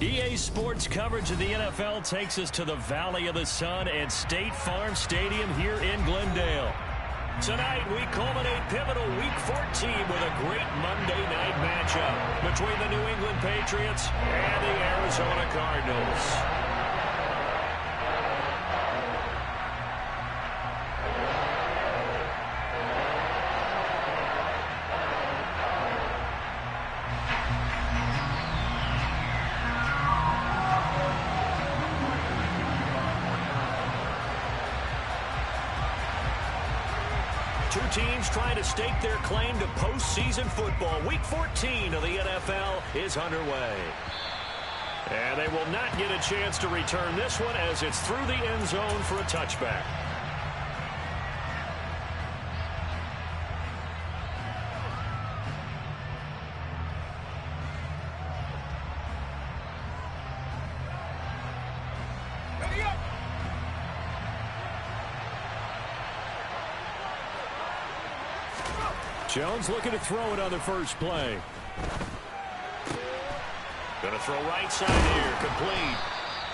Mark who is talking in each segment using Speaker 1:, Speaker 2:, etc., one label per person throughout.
Speaker 1: EA Sports coverage of the NFL takes us to the Valley of the Sun at State Farm Stadium here in Glendale. Tonight, we culminate pivotal Week 14 with a great Monday night matchup between the New England Patriots and the Arizona Cardinals. Two teams trying to stake their claim to postseason football. Week 14 of the NFL is underway. And they will not get a chance to return this one as it's through the end zone for a touchback. Jones looking to throw it on the first play. Going to throw right side here, complete.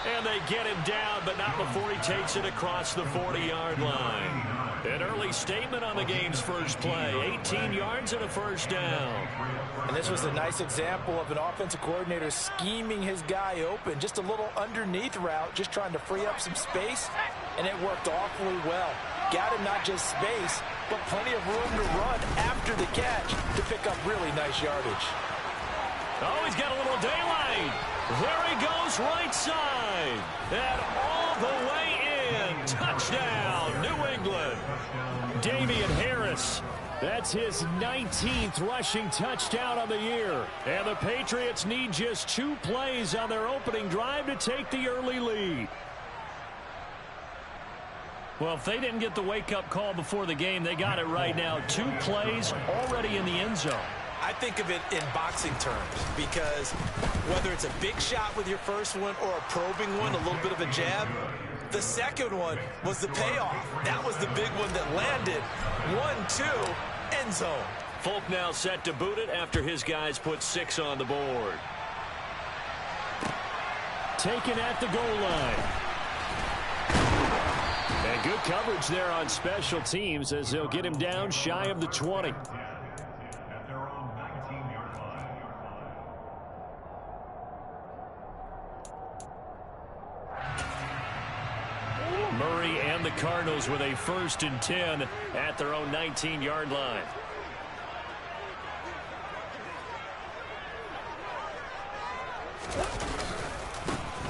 Speaker 1: And they get him down, but not before he takes it across the 40-yard line. An early statement on the game's first play. 18 yards and a first down.
Speaker 2: And this was a nice example of an offensive coordinator scheming his guy open. Just a little underneath route, just trying to free up some space, and it worked awfully well. Got him not just space, but plenty of room to run after the catch to pick up really nice yardage.
Speaker 1: Oh, he's got a little daylight. There he goes, right side. And all the way in. Touchdown, New England. Damian Harris. That's his 19th rushing touchdown on the year. And the Patriots need just 2 plays on their opening drive to take the early lead. Well, if they didn't get the wake-up call before the game, they got it right now. 2 plays already in the end zone.
Speaker 2: I think of it in boxing terms because whether it's a big shot with your first one or a probing one, a little bit of a jab, the second one was the payoff. That was the big one that landed. 1-2, end zone.
Speaker 1: Folk now set to boot it after his guys put 6 on the board. Taken at the goal line. And good coverage there on special teams as they'll get him down shy of the 20. Murray and the Cardinals with a 1st and 10 at their own 19-yard line.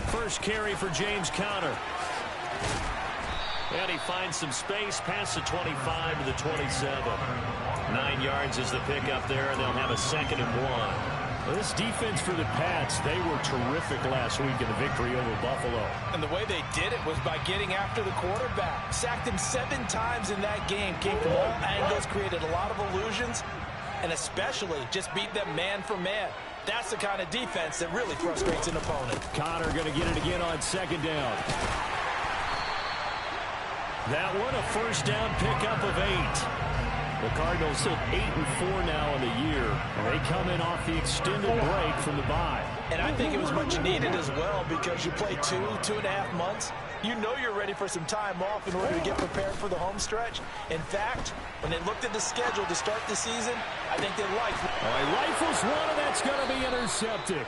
Speaker 1: First carry for James Conner. And he finds some space past the 25 to the 27. 9 yards is the pickup there, and they'll have a 2nd and 1. Well, this defense for the Pats, they were terrific last week in the victory over Buffalo.
Speaker 2: And the way they did it was by getting after the quarterback. Sacked him 7 times in that game. Came from all angles, created a lot of illusions, and especially just beat them man for man. That's the kind of defense that really frustrates an opponent.
Speaker 1: Conner going to get it again on 2nd down. That one a 1st down pickup of 8. The Cardinals sit 8-4 now in the year, and they come in off the extended break from the bye.
Speaker 2: And I think it was much needed as well because you play 2.5 months. You know you're ready for some time off in order to get prepared for the home stretch. In fact, when they looked at the schedule to start the season, I think they liked it.
Speaker 1: All right, rifles one, and that's going to be intercepted.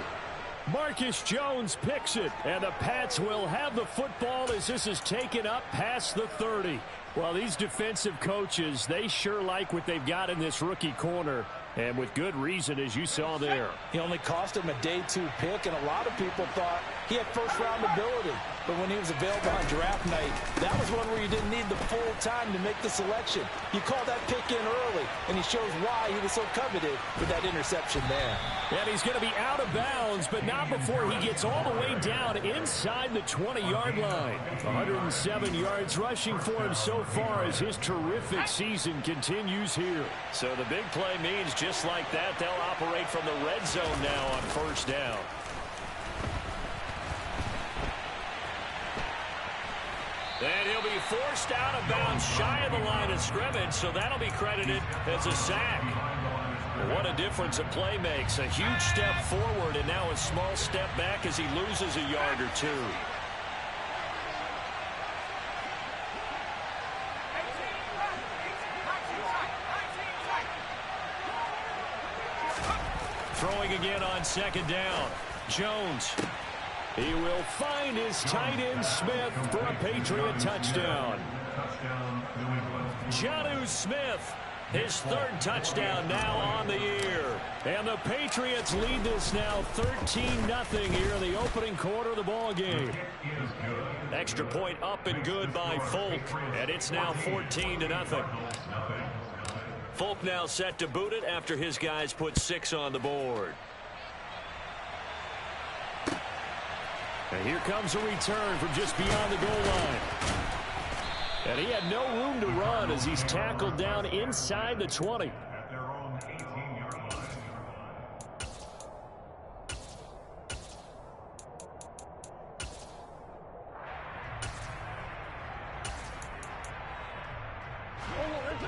Speaker 1: Marcus Jones picks it, and the Pats will have the football as this is taken up past the 30. Well, these defensive coaches, they sure like what they've got in this rookie corner, and with good reason, as you saw there.
Speaker 2: He only cost him a day 2 pick, and a lot of people thought he had first-round ability. But when he was available on draft night, that was one where you didn't need the full time to make the selection. You called that pick in early, and he shows why he was so coveted with that interception there.
Speaker 1: And he's going to be out of bounds, but not before he gets all the way down inside the 20-yard line. 107 yards rushing for him so far as his terrific season continues here. So the big play means just like that, they'll operate from the red zone now on 1st down. And he'll be forced out of bounds shy of the line of scrimmage, so that'll be credited as a sack. What a difference a play makes. A huge step forward and now a small step back as he loses a yard or two. Throwing again on second down. Jones. He will find his tight end Smith for a Patriot touchdown. Jonnu Smith, his third touchdown now on the year. And the Patriots lead this now 13-0 here in the opening quarter of the ball game. Extra point up and good by Folk, and it's now 14-0. Folk now set to boot it after his guys put 6 on the board. And here comes a return from just beyond the goal line. And he had no room to run as he's tackled down inside the 20.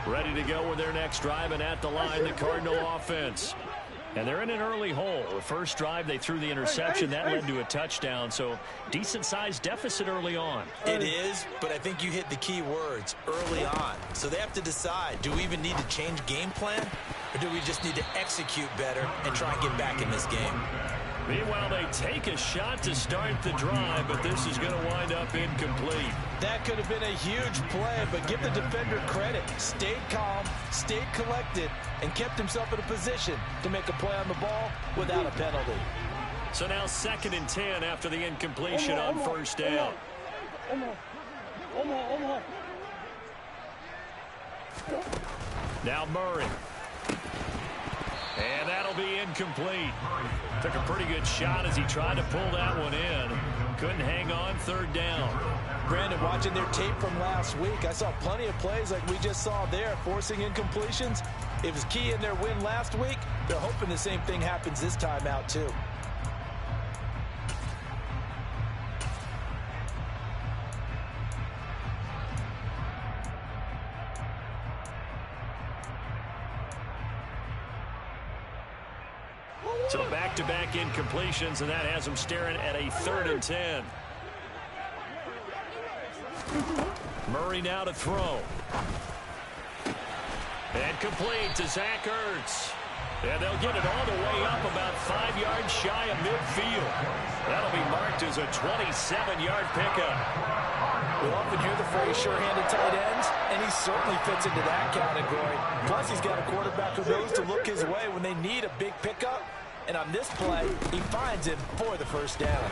Speaker 1: Ready to go with their next drive, and at the line, the Cardinal offense. And they're in an early hole. The first drive, they threw the interception. That led to a touchdown, so decent-sized deficit early on.
Speaker 2: It is, but I think you hit the key words, early on. So they have to decide, do we even need to change game plan, or do we just need to execute better and try and get back in this game?
Speaker 1: Meanwhile, they take a shot to start the drive, but this is going to wind up incomplete.
Speaker 2: That could have been a huge play, but give the defender credit. Stayed calm, stayed collected, and kept himself in a position to make a play on the ball without a penalty.
Speaker 1: So now 2nd and 10 after the incompletion on first down. Now Murray. And that'll be incomplete. Took a pretty good shot as he tried to pull that one in. Couldn't hang on, 3rd down.
Speaker 2: Brandon, watching their tape from last week, I saw plenty of plays like we just saw there, forcing incompletions. It was key in their win last week. They're hoping the same thing happens this time out, too.
Speaker 1: So back-to-back incompletions, and that has them staring at a 3rd and 10. Murray now to throw. And complete to Zach Ertz. And they'll get it all the way up about 5 yards shy of midfield. That'll be marked as a 27-yard pickup.
Speaker 2: We often hear the phrase sure-handed tight ends, and he certainly fits into that category. Plus, he's got a quarterback who knows to look his way when they need a big pickup. And on this play, he finds him for the first down.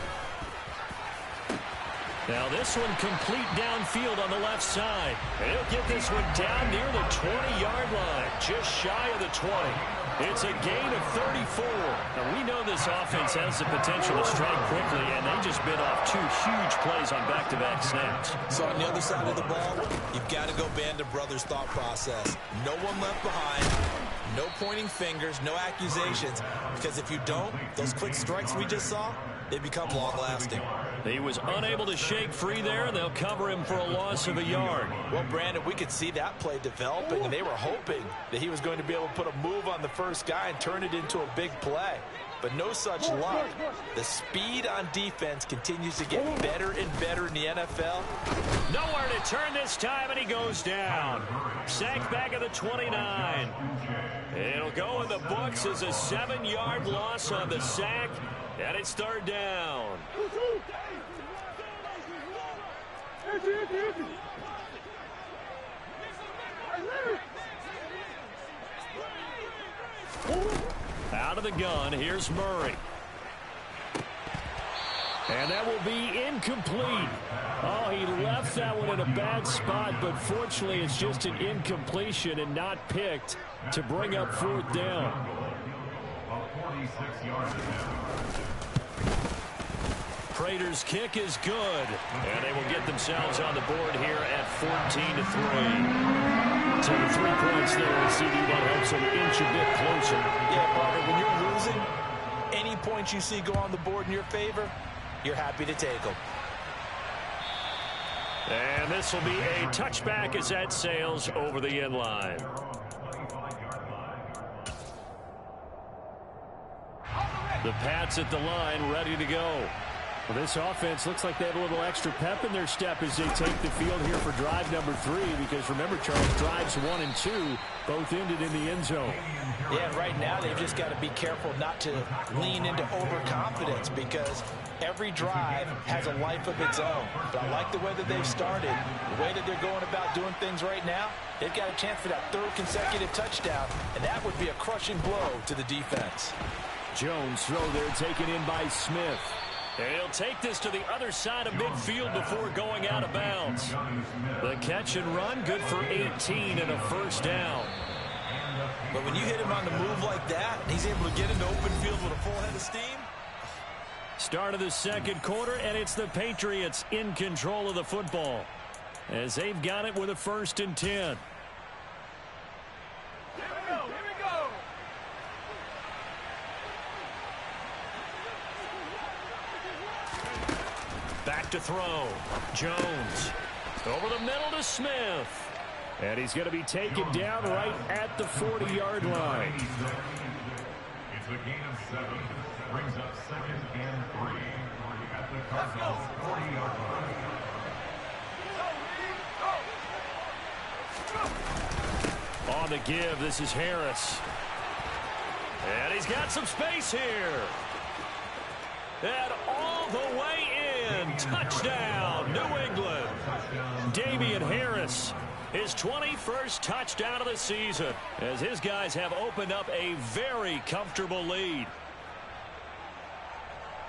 Speaker 1: Now this one complete downfield on the left side. And he'll get this one down near the 20-yard line, just shy of the 20. It's a gain of 34. Now we know this offense has the potential to strike quickly, and they just bit off 2 huge plays on back-to-back snaps.
Speaker 2: So on the other side of the ball, you've got to go Band of Brothers thought process. No one left behind. No pointing fingers, no accusations, because if you don't, those quick strikes we just saw, they become long-lasting.
Speaker 1: He was unable to shake free there, and they'll cover him for a loss of a yard.
Speaker 2: Well, Brandon, we could see that play developing, and they were hoping that he was going to be able to put a move on the first guy and turn it into a big play. But no such luck. The speed on defense continues to get better and better in the NFL.
Speaker 1: Nowhere to turn this time, and he goes down. Sacked back at the 29. It'll go in the books as a 7-yard loss on the sack, and it's 3rd down. Out of the gun, here's Murray. And that will be incomplete. Oh, he left that one in a bad spot, but fortunately it's just an incompletion and not picked to bring up 4th down. Prater's kick is good, and they will get themselves on the board here at 14-3. So the 3 points there, and CD, that helps them inch a bit closer.
Speaker 2: Yeah, Barber, when you're losing, any points you see go on the board in your favor, you're happy to take them.
Speaker 1: And this will be a touchback as that sails over the end line. The Pats at the line, ready to go.
Speaker 3: Well, this offense looks like they have a little extra pep in their step as they take the field here for drive number 3, because remember, Charles, drives 1 and 2 both ended in the end zone.
Speaker 2: Yeah, right now they've just got to be careful not to lean into overconfidence, because every drive has a life of its own. But I like the way that they've started, the way that they're going about doing things right now. They've got a chance for that 3rd consecutive touchdown, and that would be a crushing blow to the defense.
Speaker 1: Jones throw there taken in by Smith. He'll take this to the other side of midfield before going out of bounds. The catch and run, good for 18 and a first down.
Speaker 2: But when you hit him on the move like that, and he's able to get into open field with a full head of steam.
Speaker 1: Start of the second quarter, and it's the Patriots in control of the football, as they've got it with a 1st and 10.
Speaker 4: Here we go.
Speaker 1: Back to throw. Jones. Over the middle to Smith. And he's going to be taken down right at the 40-yard line.
Speaker 4: It's a gain of 7. Brings up 2nd and 3. At the Cardinals 40-yard line.
Speaker 1: On the give, this is Harris. And he's got some space here. And all the way in. Touchdown, New England. Damian Harris, his 21st touchdown of the season, as his guys have opened up a very comfortable lead.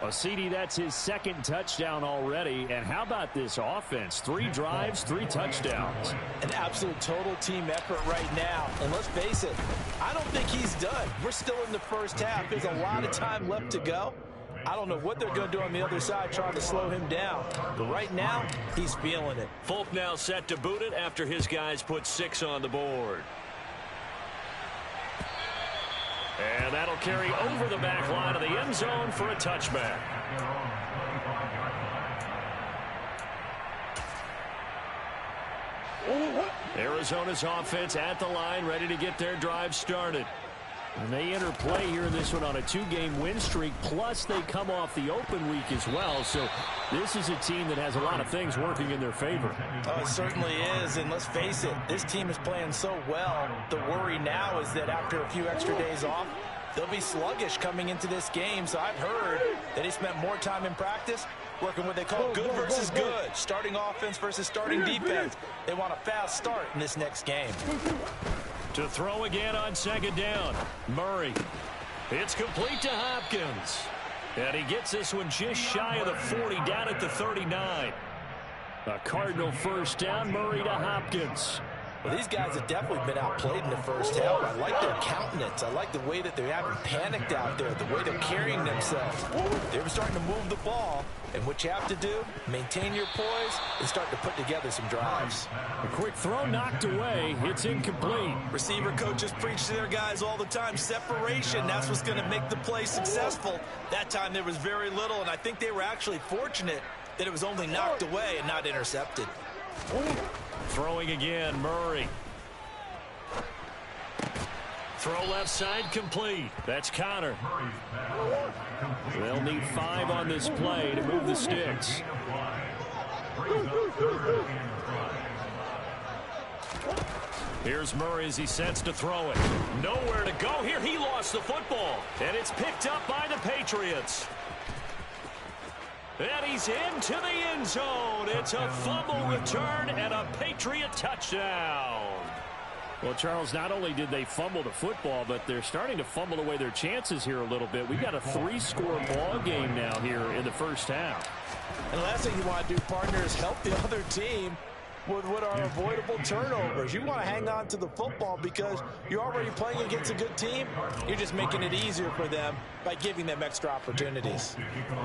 Speaker 3: Well, CD, that's his 2nd touchdown already. And how about this offense? 3 drives, 3 touchdowns.
Speaker 2: An absolute total team effort right now. And let's face it, I don't think he's done. We're still in the first half. There's a lot of time left to go. I don't know what they're going to do on the other side trying to slow him down. But right now, he's feeling it.
Speaker 1: Folk now set to boot it after his guys put 6 on the board. And that'll carry over the back line of the end zone for a touchback. Arizona's offense at the line, ready to get their drive started.
Speaker 3: And they enter play here in this one on a 2-game win streak, plus they come off the open week as well. So this is a team that has a lot of things working in their favor.
Speaker 2: Oh, it certainly is, and let's face it, this team is playing so well. The worry now is that after a few extra days off, they'll be sluggish coming into this game. So I've heard that he spent more time in practice working what they call good versus good, starting offense versus starting defense. They want a fast start in this next game.
Speaker 1: To throw again on 2nd down. Murray. It's complete to Hopkins. And he gets this one just shy of the 40, down at the 39. A Cardinal first down, Murray to Hopkins.
Speaker 2: Well, these guys have definitely been outplayed in the first half. I like their countenance. I like the way that they haven't panicked out there, the way they're carrying themselves. They're starting to move the ball, and what you have to do, maintain your poise and start to put together some drives.
Speaker 3: A quick throw knocked away. It's incomplete.
Speaker 2: Receiver coaches preach to their guys all the time. Separation, that's what's going to make the play successful. That time there was very little, and I think they were actually fortunate that it was only knocked away and not intercepted.
Speaker 1: Throwing again, Murray. Throw left side complete. That's Connor. They'll need 5 on this play to move the sticks. Here's Murray as he sets to throw it. Nowhere to go here. He lost the football. And it's picked up by the Patriots. And he's into the end zone. It's a fumble return and a Patriot touchdown.
Speaker 3: Well, Charles, not only did they fumble the football, but they're starting to fumble away their chances here a little bit. We've got a 3-score ball game now here in the first half.
Speaker 2: And the last thing you want to do, partner, is help the other team with what are avoidable turnovers. You want to hang on to the football because you're already playing against a good team. You're just making it easier for them by giving them extra opportunities.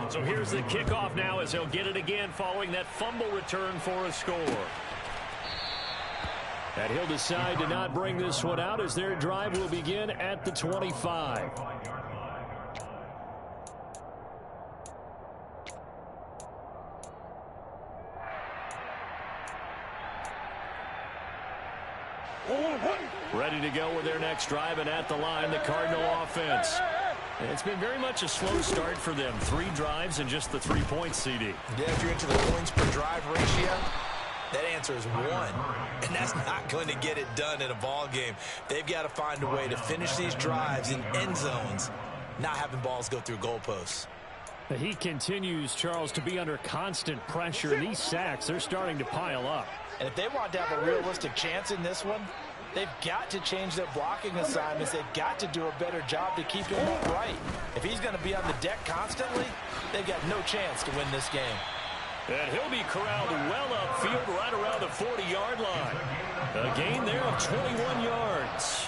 Speaker 1: So here's the kickoff now as they'll get it again following that fumble return for a score. And he'll decide to not bring this one out as their drive will begin at the 25. Ready to go with their next drive, and at the line, the Cardinal offense.
Speaker 3: It's been very much a slow start for them. 3 drives and just the 3 points, CD.
Speaker 2: Yeah, if you're into the points per drive ratio, that answer is 1. And that's not going to get it done in a ball game. They've got to find a way to finish these drives in end zones, not having balls go through goalposts.
Speaker 3: He continues, Charles, to be under constant pressure. And these sacks, they're starting to pile up.
Speaker 2: And if they want to have a realistic chance in this one, they've got to change their blocking assignments. They've got to do a better job to keep him upright. If he's going to be on the deck constantly, they've got no chance to win this game.
Speaker 3: And he'll be corralled well upfield right around the 40-yard line. A gain there of 21 yards.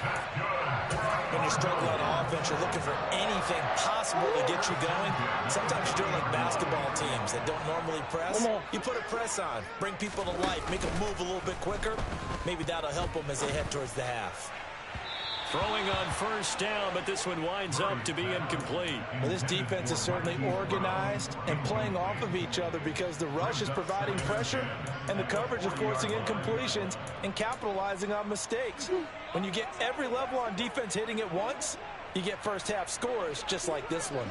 Speaker 2: When you're struggling on offense, you're looking for anything possible to get you going. Sometimes you're doing like basketball teams that don't normally press. You put a press on, bring people to life, make them move a little bit quicker. Maybe that'll help them as they head towards the half.
Speaker 3: Throwing on first down, but this one winds up to be incomplete.
Speaker 2: Well, this defense is certainly organized and playing off of each other because the rush is providing pressure and the coverage is forcing incompletions and capitalizing on mistakes. When you get every level on defense hitting at once, you get first half scores just like this one.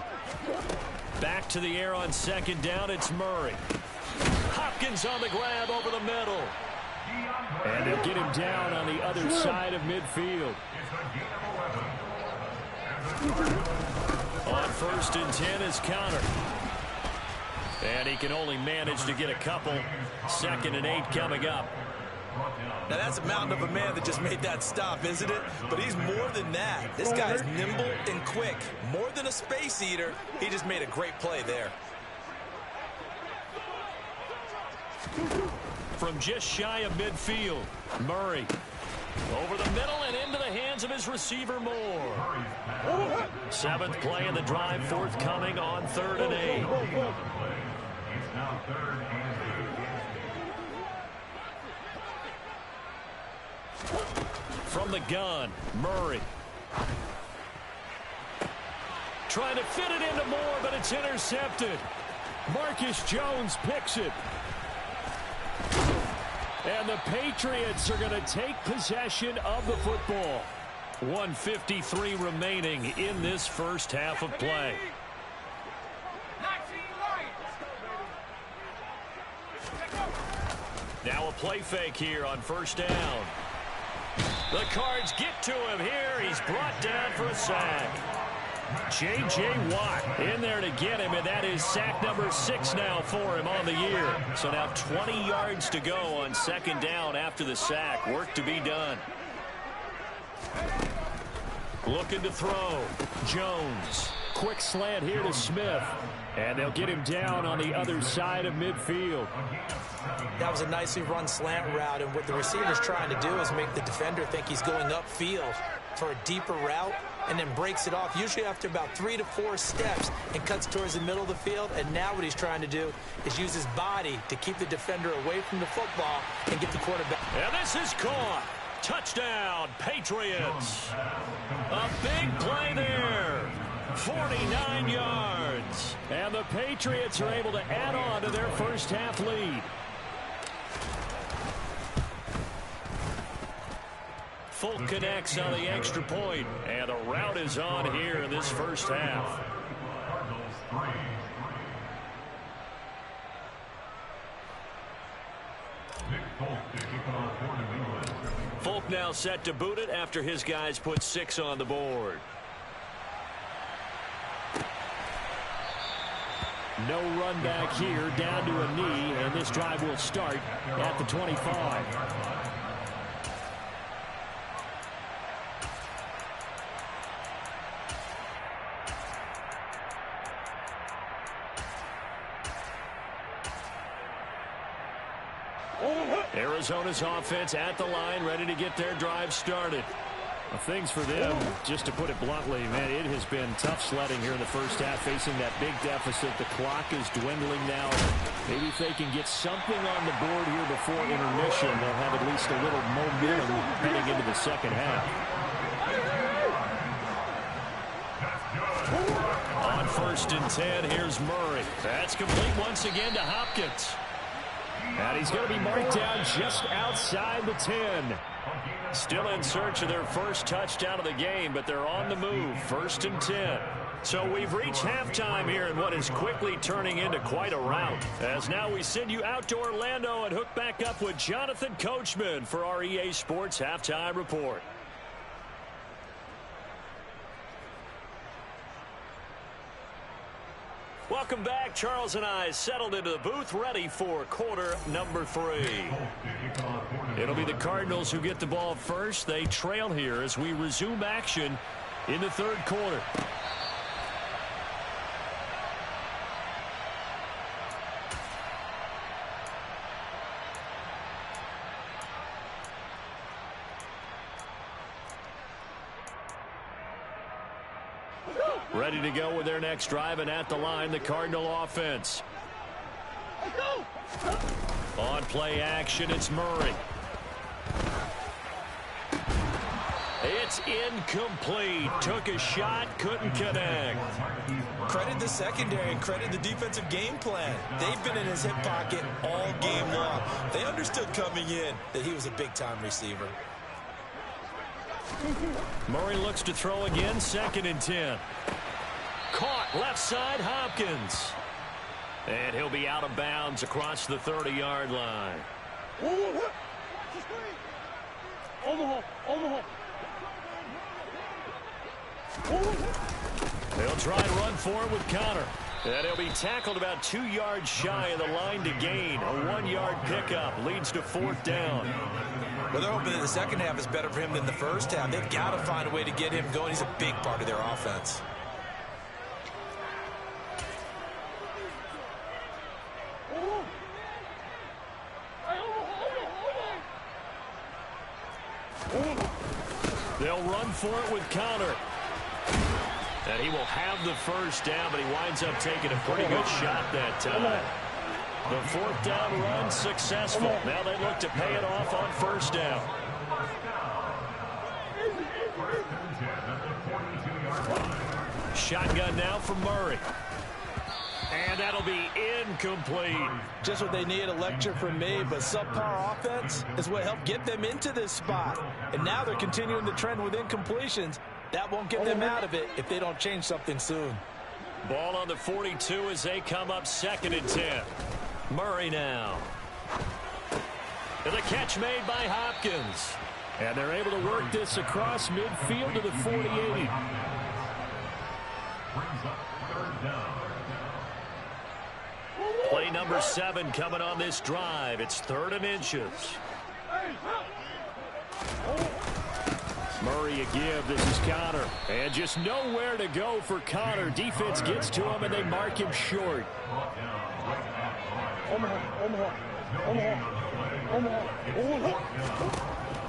Speaker 3: Back to the air on second down, it's Murray. Hopkins on the grab over the middle. And they'll get him down on the other side of midfield. On first and 10 is Connor. And he can only manage to get a couple. 2nd and 8 coming up.
Speaker 2: Now that's a mountain of a man that just made that stop, isn't it? But he's more than that. This guy is nimble and quick. More than a space eater. He just made a great play there.
Speaker 3: From just shy of midfield, Murray. Over the middle and into the hands of his receiver, Moore. 7th play in the drive, forthcoming on 3rd and 8.
Speaker 4: It's now 3rd and 8.
Speaker 3: From the gun, Murray. Trying to fit it into Moore, but it's intercepted. Marcus Jones picks it. And the Patriots are going to take possession of the football. 1:53 remaining in this first half of play. Now a play fake here on first down. The Cards get to him here. He's brought down for a sack. J.J. Watt in there to get him, and that is sack number 6 now for him on the year. So now 20 yards to go on second down after the sack. Work to be done. Looking to throw. Jones. Quick slant here to Smith. And they'll get him down on the other side of midfield.
Speaker 2: That was a nicely run slant route, and what the receiver's trying to do is make the defender think he's going upfield for a deeper route, and then breaks it off, usually after about 3 to 4 steps, and cuts towards the middle of the field. And now what he's trying to do is use his body to keep the defender away from the football and get the quarterback.
Speaker 3: And this is caught. Touchdown, Patriots. A big play there. 49 yards. And the Patriots are able to add on to their first half lead. Folk connects on the extra point, and the route is on here in this first half. Folk now set to boot it after his guys put 6 on the board. No run back here, down to a knee, and this drive will start at the 25. Arizona's offense at the line, ready to get their drive started. Well, things for them, just to put it bluntly, man, it has been tough sledding here in the first half, facing that big deficit. The clock is dwindling now. Maybe if they can get something on the board here before intermission, they'll have at least a little momentum heading into the second half. On first and 10, here's Murray. That's complete once again to Hopkins. And he's going to be marked down just outside the 10. Still in search of their first touchdown of the game, but they're on the move. First and 10. So we've reached halftime here in what is quickly turning into quite a rout. As now we send you out to Orlando and hook back up with Jonathan Coachman for our EA Sports Halftime Report. Welcome back. Charles and I settled into the booth ready for quarter number 3. It'll be the Cardinals who get the ball first. They trail here as we resume action in the third quarter. Ready to go with their next drive, and at the line, the Cardinal offense. On play action, it's Murray. It's incomplete. Took a shot, couldn't connect.
Speaker 2: Credit the secondary and credit the defensive game plan. They've been in his hip pocket all game long. They understood coming in that he was a big-time receiver.
Speaker 3: Murray looks to throw again, 2nd and 10. Caught left side, Hopkins. And he'll be out of bounds across the 30-yard line. They'll try and run for it with Connor. And he'll be tackled about 2 yards shy of the line to gain. A 1-yard pickup leads to 4th down.
Speaker 2: Well, they're hoping that the second half is better for him than the first half. They've got to find a way to get him going. He's a big part of their offense.
Speaker 3: They'll run for it with Connor. And he will have the first down, but he winds up taking a pretty good shot that time. The 4th down run successful. Now they look to pay it off on 1st down. Shotgun now from Murray. And that'll be incomplete.
Speaker 2: Just what they need, a lecture from me, but subpar offense is what helped get them into this spot. And now they're continuing the trend with incompletions. That won't get them out of it if they don't change something soon.
Speaker 3: Ball on the 42 as they come up 2nd and 10. Murray now. And the catch made by Hopkins. And they're able to work this across midfield to the 48. Play number 7 coming on this drive. It's 3rd and inches. Murray a give. This is Connor. And just nowhere to go for Connor. Defense gets to him, and they mark him short.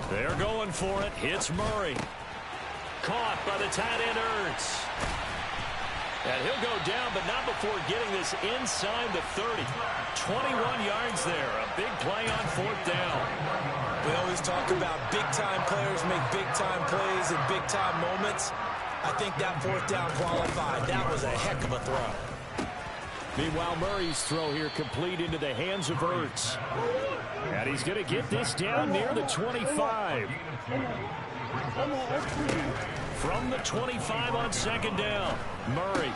Speaker 3: They're going for it. Hits Murray. Caught by the tight end Ertz. And he'll go down, but not before getting this inside the 30. 21 yards there. A big play on 4th down.
Speaker 2: We always talk about big-time players make big-time plays in big-time moments. I think that 4th down qualified. That was a heck of a throw.
Speaker 3: Meanwhile, Murray's throw here complete into the hands of Ertz. And he's going to get this down near the 25. From the 25 on 2nd down, Murray.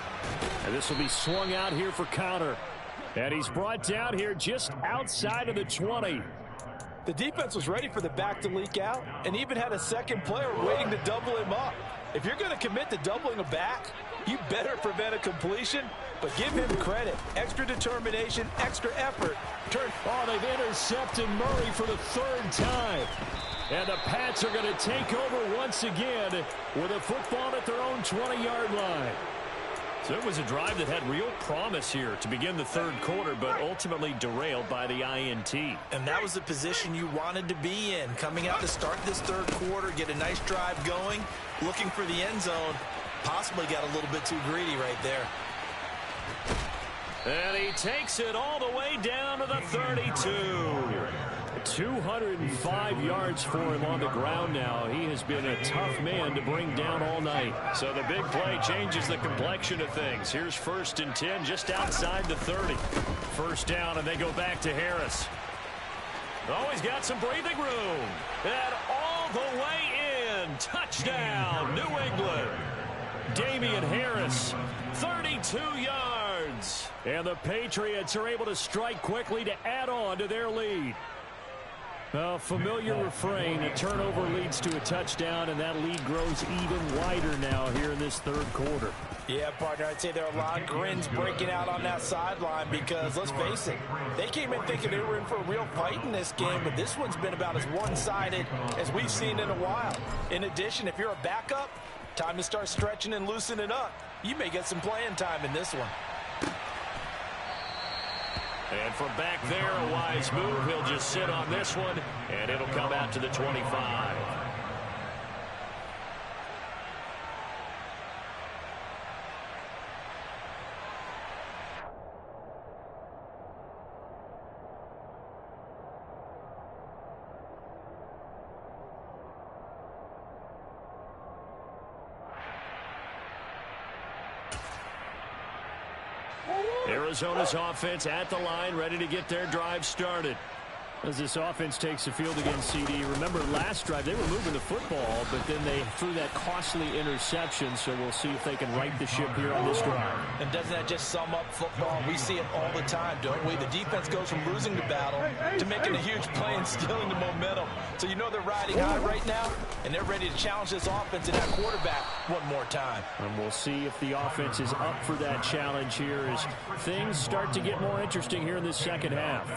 Speaker 3: And this will be swung out here for Connor. And he's brought down here just outside of the 20.
Speaker 2: The defense was ready for the back to leak out and even had a second player waiting to double him up. If you're going to commit to doubling a back, you better prevent a completion, but give him credit. Extra determination, extra effort.
Speaker 3: Oh, they've intercepted Murray for the 3rd time. And the Pats are going to take over once again with a football at their own 20-yard line. So it was a drive that had real promise here to begin the 3rd quarter, but ultimately derailed by the INT.
Speaker 2: And that was the position you wanted to be in. Coming out to start this 3rd quarter, get a nice drive going, looking for the end zone. Possibly got a little bit too greedy right there.
Speaker 3: And he takes it all the way down to the 32. 205 yards for him on the ground now. He has been a tough man to bring down all night. So the big play changes the complexion of things. Here's 1st and 10 just outside the 30. 1st down, and they go back to Harris. Oh, he's got some breathing room. And all the way in. Touchdown, New England. Damian Harris, 32 yards. And the Patriots are able to strike quickly to add on to their lead. A familiar refrain, a turnover leads to a touchdown, and that lead grows even wider now here in this third quarter.
Speaker 2: Yeah, partner, I'd say there are a lot of grins breaking out on that sideline because, let's face it, they came in thinking they were in for a real fight in this game, but this one's been about as one-sided as we've seen in a while. In addition, if you're a backup, time to start stretching and loosening up. You may get some playing time in this one.
Speaker 3: And from back there, a wise move. He'll just sit on this one, and it'll come out to the 25. Arizona's offense at the line, ready to get their drive started. As this offense takes the field against CD, remember last drive they were moving the football, but then they threw that costly interception, so we'll see if they can right the ship here on this drive.
Speaker 2: And doesn't that just sum up football? We see it all the time, don't we? The defense goes from losing the battle to making a huge play and stealing the momentum. So you know they're riding high right now, and they're ready to challenge this offense and that quarterback one more time.
Speaker 3: And we'll see if the offense is up for that challenge here as things start to get more interesting here in this second half.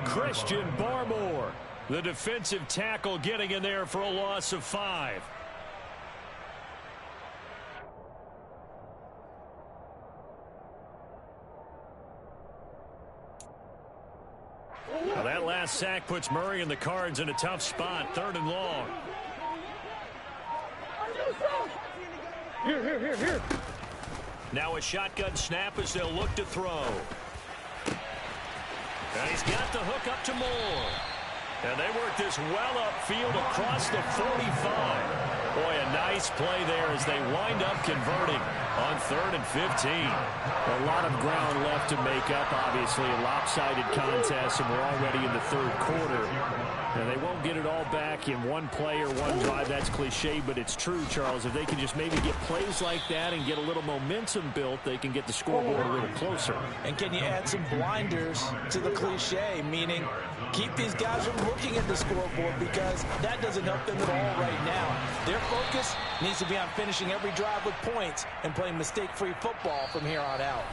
Speaker 3: Christian Barmore, the defensive tackle, getting in there for a loss of 5. Now that last sack puts Murray and the Cards in a tough spot, 3rd and long. Here. Now a shotgun snap as they'll look to throw. And he's got the hook up to Moore. And they work this well upfield across the 45. Boy, a nice play there as they wind up converting on 3rd and 15. A lot of ground left to make up, obviously. A lopsided contest, and we're already in the third quarter. And they won't get it all back in one play or one drive. That's cliche, but it's true, Charles. If they can just maybe get plays like that and get a little momentum built, they can get the scoreboard a little closer.
Speaker 2: And can you add some blinders to the cliche, meaning keep these guys from looking at the scoreboard because that doesn't help them at all right now. Their focus needs to be on finishing every drive with points and playing mistake-free football from here on out.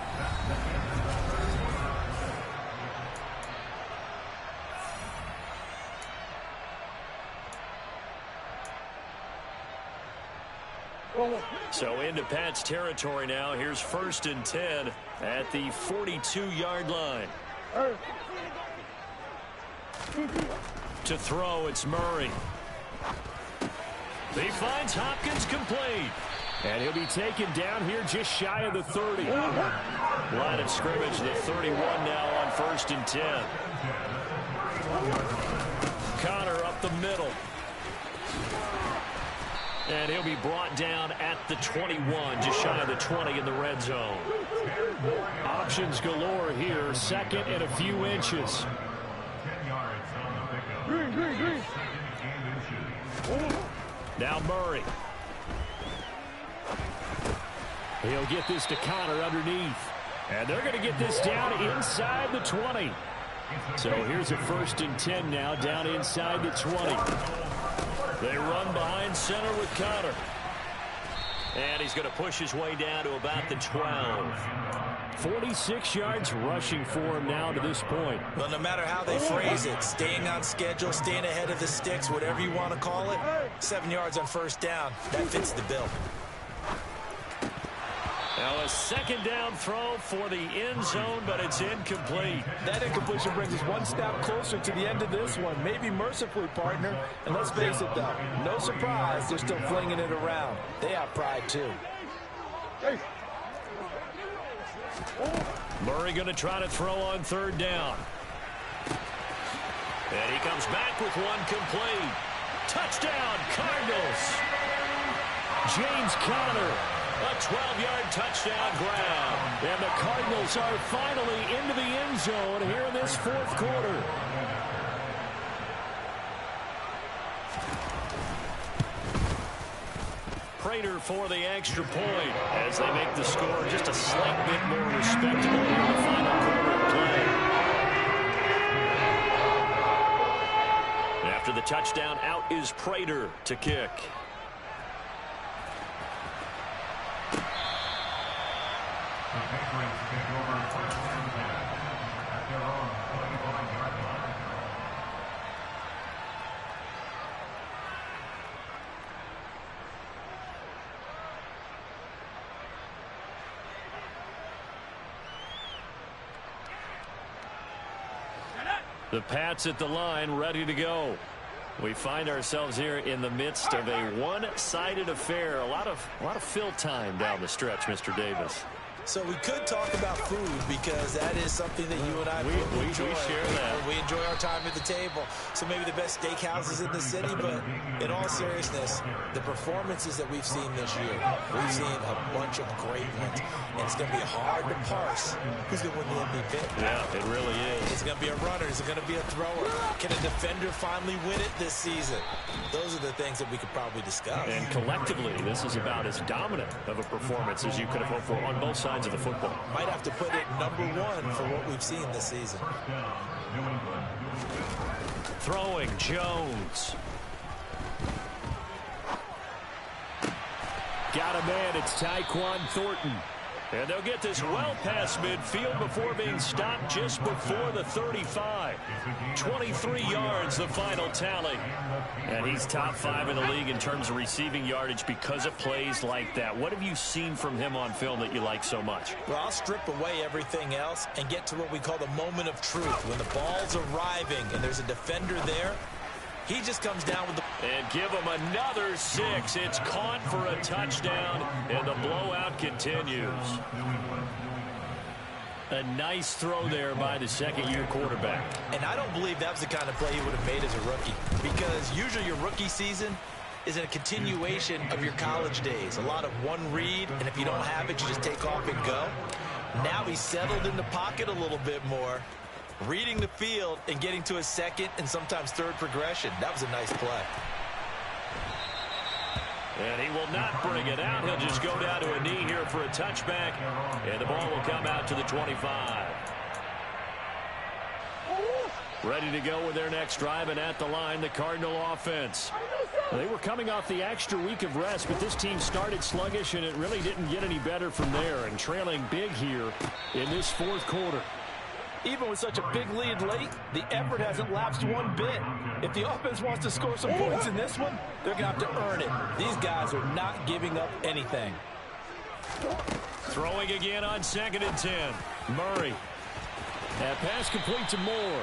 Speaker 3: So into Pat's territory now. Here's 1st and 10 at the 42-yard line. To throw, it's Murray. He finds Hopkins complete. And he'll be taken down here just shy of the 30. Line of scrimmage, the 31 now on 1st and 10. Connor up the middle. And he'll be brought down at the 21, just shy of the 20 in the red zone. Options galore here, 2nd and a few inches. Now Murray. He'll get this to Connor underneath. And they're going to get this down inside the 20. So here's a 1st and 10 now, down inside the 20. They run behind center with Connor. And he's going to push his way down to about the 12. 46 yards rushing for him now to this point.
Speaker 2: Well, no matter how they phrase it, staying on schedule, staying ahead of the sticks, whatever you want to call it, 7 yards on 1st down, that fits the bill.
Speaker 3: Now a 2nd down throw for the end zone, but it's incomplete.
Speaker 2: That incompletion brings us one step closer to the end of this one. Maybe mercifully, partner. And let's face it, though, no surprise, they're still flinging it around. They have pride, too.
Speaker 3: Murray going to try to throw on 3rd down. And he comes back with one complete. Touchdown, Cardinals. James Conner. A 12-yard touchdown grab. And the Cardinals are finally into the end zone here in this 4th quarter. Prater for the extra point as they make the score just a slight bit more respectable here in the final quarter of play. After the touchdown, out is Prater to kick. The Pats at the line, ready to go. We find ourselves here in the midst of a one-sided affair. A lot of fill time down the stretch, Mr. Davis.
Speaker 2: So we could talk about food because that is something that you and I enjoy.
Speaker 3: We share that.
Speaker 2: We enjoy our time at the table. So maybe the best steakhouses in the city, but in all seriousness, the performances that we've seen this year, we've seen a bunch of great ones. And it's going to be hard to parse who's going to win the MVP.
Speaker 3: Yeah, it really is.
Speaker 2: Is it going to be a runner? Is it going to be a thrower? Can a defender finally win it this season? Those are the things that we could probably discuss.
Speaker 3: And collectively, this is about as dominant of a performance as you could have hoped for on both sides of the football.
Speaker 2: Might have to put it #1 for what we've seen this season.
Speaker 3: Throwing Jones. Got a man. It's Tyquan Thornton. And they'll get this well past midfield before being stopped just before the 35. 23 yards, the final tally. And he's top 5 in the league in terms of receiving yardage because of plays like that. What have you seen from him on film that you like so much?
Speaker 2: Well, I'll strip away everything else and get to what we call the moment of truth. When the ball's arriving and there's a defender there, he just comes down with the...
Speaker 3: And give him another 6. It's caught for a touchdown, and the blowout continues. A nice throw there by the second-year quarterback.
Speaker 2: And I don't believe that was the kind of play he would have made as a rookie, because usually your rookie season is a continuation of your college days. A lot of one read, and if you don't have it, you just take off and go. Now he's settled in the pocket a little bit more, reading the field and getting to a second and sometimes third progression. That was a nice play.
Speaker 3: And he will not bring it out. He'll just go down to a knee here for a touchback. And the ball will come out to the 25. Ready to go with their next drive, and at the line, the Cardinal offense. They were coming off the extra week of rest, but this team started sluggish, and it really didn't get any better from there. And trailing big here in this fourth quarter.
Speaker 2: Even with such a big lead late, the effort hasn't lapsed one bit. If the offense wants to score some points in this one, they're going to have to earn it. These guys are not giving up anything.
Speaker 3: Throwing again on 2nd and 10. Murray. That pass complete to Moore.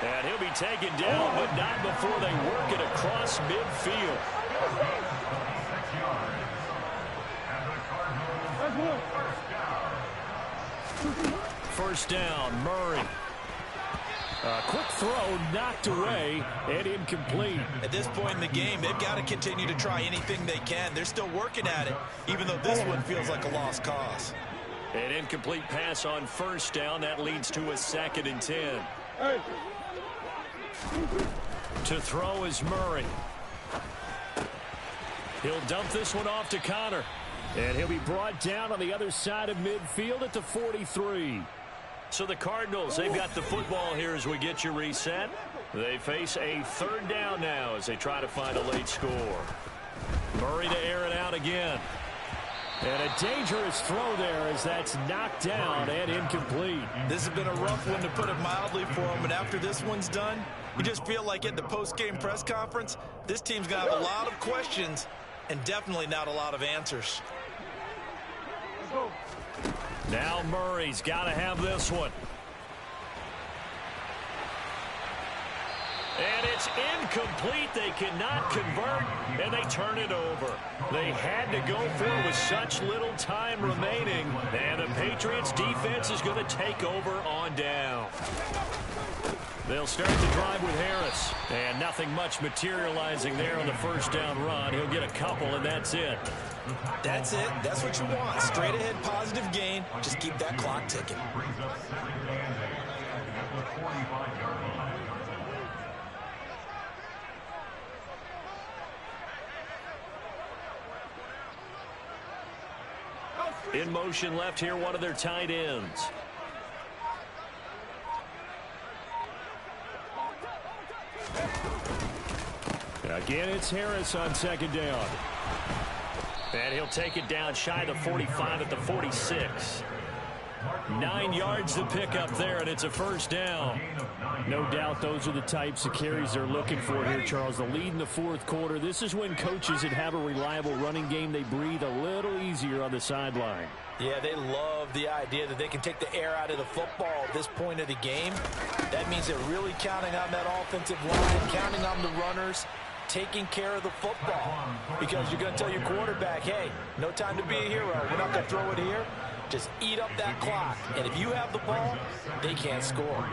Speaker 3: And he'll be taken down, but not before they work it across midfield. First down, Murray. A quick throw knocked away and incomplete.
Speaker 2: At this point in the game, they've got to continue to try anything they can. They're still working at it, even though this one feels like a lost cause.
Speaker 3: An incomplete pass on first down. That leads to a 2nd and 10. To throw is Murray. He'll dump this one off to Connor. And he'll be brought down on the other side of midfield at the 43. So the Cardinals, they've got the football here as we get you reset. They face a 3rd down now as they try to find a late score. Murray to air it out again. And a dangerous throw there as that's knocked down and incomplete.
Speaker 2: This has been a rough one, to put it mildly, for him. And after this one's done, you just feel like at the post-game press conference, this team's going to have a lot of questions and definitely not a lot of answers.
Speaker 3: Now Murray's got to have this one. And it's incomplete. They cannot convert, and they turn it over. They had to go for it with such little time remaining, and the Patriots defense is going to take over on down. They'll start the drive with Harris, and nothing much materializing there on the first down run. He'll get a couple, and that's it.
Speaker 2: That's it. That's what you want. Straight ahead positive gain. Just keep that clock ticking.
Speaker 1: In motion left here, one of their tight ends.
Speaker 3: Again, it's Harris on second down.
Speaker 1: And he'll take it down shy of the 45 at the 46. 9 yards to pick up there, and it's a first down.
Speaker 3: No doubt those are the types of carries they're looking for here, Charles. The lead in the fourth quarter. This is when coaches that have a reliable running game, they breathe a little easier on the sideline.
Speaker 2: Yeah, they love the idea that they can take the air out of the football at this point of the game. That means they're really counting on that offensive line, counting on the runners, taking care of the football. Because you're going to tell your quarterback, hey, no time to be a hero. We're not going to throw it here. Just eat up that clock. And if you have the ball, they can't score.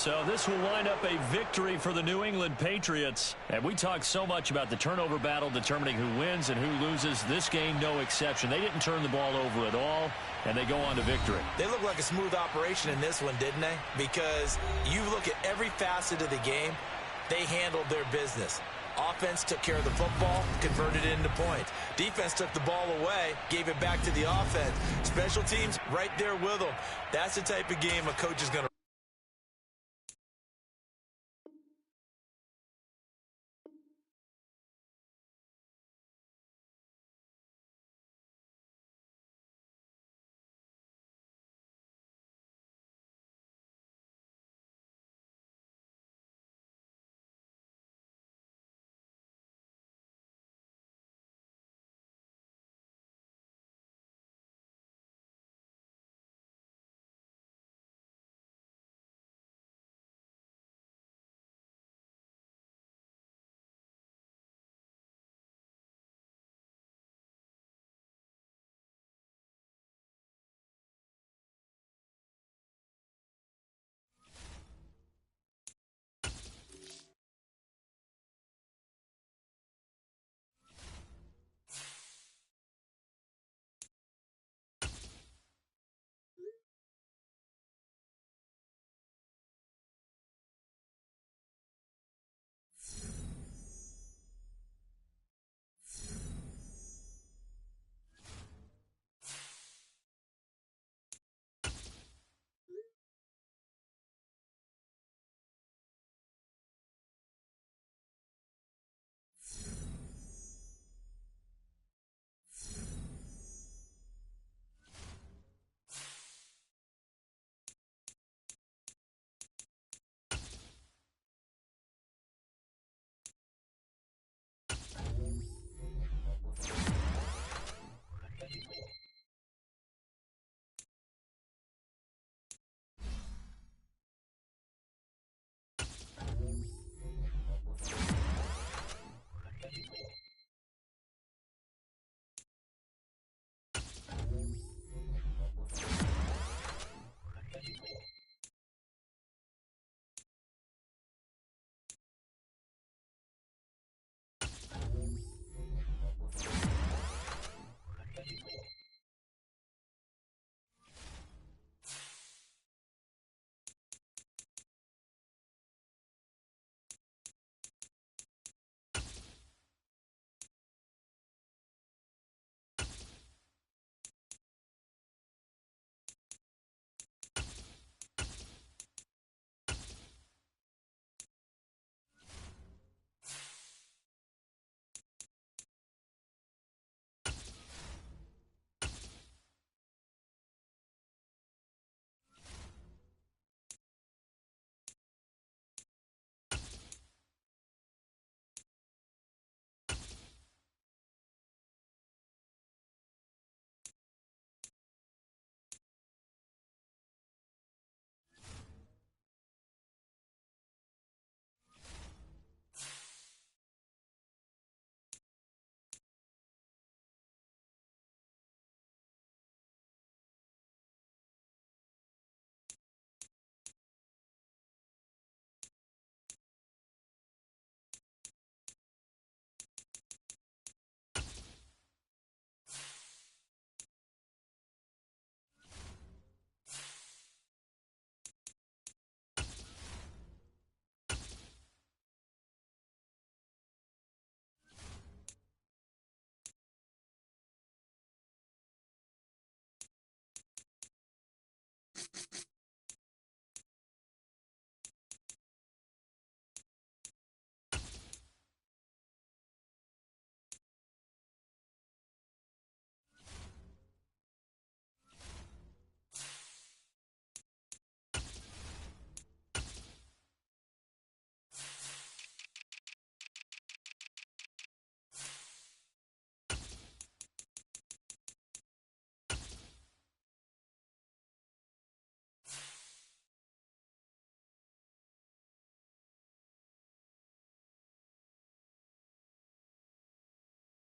Speaker 1: So this will wind up a victory for the New England Patriots. And we talk so much about the turnover battle determining who wins and who loses. This game, no exception. They didn't turn the ball over at all, and they go on to victory.
Speaker 2: They look like a smooth operation in this one, didn't they? Because you look at every facet of the game, they handled their business. Offense took care of the football, converted it into points. Defense took the ball away, gave it back to the offense. Special teams right there with them. That's the type of game a coach is going to